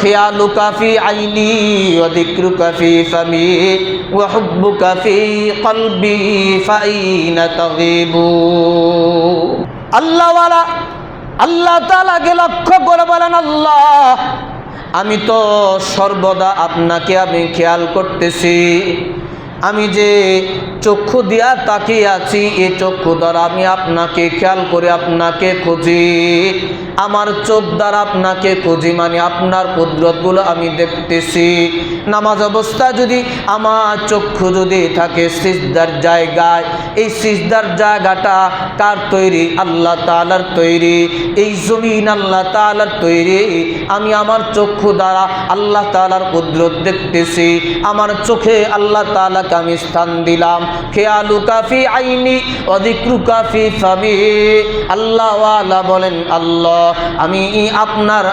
খিয়ালুকা ফি আইনি ওয়া যিকরুকা ফি ফামি ওয়া হুব্বুকা ফি কলবি ফাইনা তাগিবু। আল্লাহওয়ালা আল্লাহ তাআলাকে লক্ষ্য করে বলেন, আল্লাহ আমি তো সর্বদা আপনাকে আমি খেয়াল করতেছি, আমি যে চক্ষু দিয়া তাকিয়ে আছি এই চক্ষু দ্বারা আমি আপনাকে খেয়াল করে আপনাকে খুঁজি, আমার চোখ দ্বারা আপনাকে খুঁজি, মানে আপনার কুদরতগুলো আমি দেখতেছি। নামাজ অবস্থায় যদি আমার চক্ষু যদি থাকে সিজদার জায়গায়, এই সিজদার জায়গাটা কার তৈরি? আল্লাহ তাআলার তৈরি। এই জমিন আল্লাহ তাআলার তৈরি। আমি আমার চক্ষু দ্বারা আল্লাহ তাআলার কুদরত দেখতেছি, আমার চোখে আল্লাহ তাআলাকে আমি স্থান দিলাম। খিয়ালুকা ফি আইনি ওয়া যিকরুকা ফি ফামি। আল্লাহ ওয়ালা বলেন, আল্লাহ আমি আপনার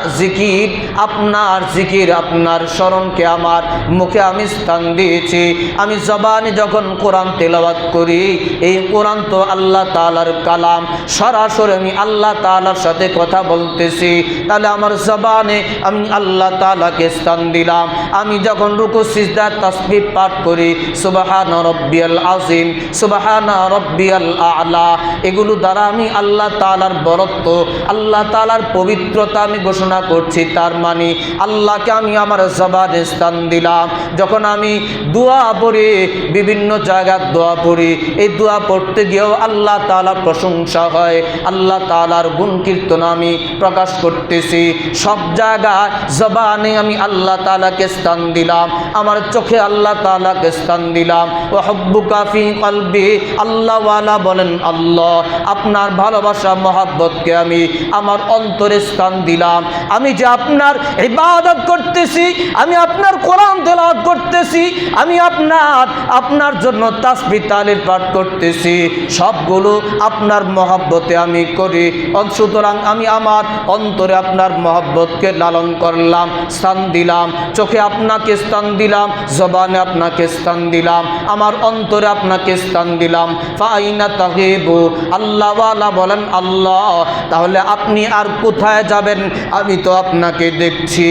জিকির আপনার স্মরণকে আমার মুখে আমি স্থান দিয়েছি। আমি জবানে যখন কোরআন তেলাওয়াত করি, এই কোরআন তো আল্লাহ তাআলার কালাম, সরাসরি আমি আল্লাহ তাআলার সাথে কথা বলতেছি, তাহলে আমার জবানে আমি আল্লাহ তাআলাকে স্থান দিলাম। আমি যখন রুকু সিজদা তাসবিহ পাঠ করি, সুবহান রাব্বিয়াল আযীম, সুবহানা রাব্বিয়াল আ'লা, এগুলো দ্বারা আমি আল্লাহ তাআলার বরত্ব, আল্লাহ তাআলার পবিত্রতা আমি ঘোষণা করছি। তার মানে আল্লাহকে আমি আমার জবানে স্থান দিলাম। যখন আমি দোয়া পড়ি, বিভিন্ন জায়গায় দোয়া পড়ি, এই দোয়া পড়তে গিয়েও আল্লাহ তাআলার প্রশংসা হয়, আল্লাহ তাআলার গুণ কীর্তন আমি প্রকাশ করতেছি। সব জায়গায় জবানে আমি আল্লাহ তাআলাকে স্থান দিলাম, আমার চোখে আল্লাহ তাআলাকে স্থান দিলাম। ওয়া হুব্বুকা ফি কলবি। আল্লাহ ওয়ালা বলেন, আল্লাহ আপনার ভালোবাসা মহব্বতকে আমি আমার অন্তরে স্থান দিলাম। আমি যে আপনার ইবাদত করতেছি, আমি আপনার কোরআন তেলাওয়াত করতেছি, আমি আপনার জন্য তাসবিহ তাহলিল পাঠ করতেছি, সবগুলো আপনার মহব্বতে আমি করি। সুতরাং আমি আমার অন্তরে আপনার মহব্বতকে লালন করলাম, স্থান দিলাম। চোখে আপনাকে স্থান দিলাম, জবানে আপনাকে স্থান দিলাম, আমার অন্তরে আপনাকে স্থান দিলাম। ফাইনা তাগিবু। আল্লাহ ওয়ালা বলেন, আল্লাহ তাহলে আপনি আর কোথায় যাবেন? আমি তো আপনাকে দেখছি।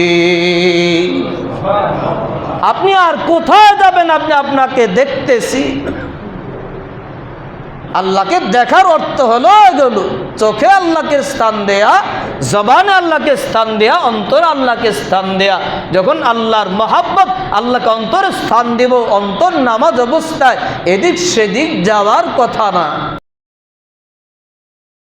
আপনি আর কোথায় যাবেন? আপনাকে দেখতেছি। আল্লাহকে দেখার অর্থ হলো এগুলো, চোখে আল্লাহকে স্থান দেয়া, জবানে আল্লাহকে স্থান দেয়া, অন্তরে আল্লাহকে স্থান দেয়া। যখন আল্লাহর মহব্বত, আল্লাহকে অন্তরে স্থান দিব, অন্তর নামাজ অবস্থায় এদিক সেদিক যাওয়ার কথা না।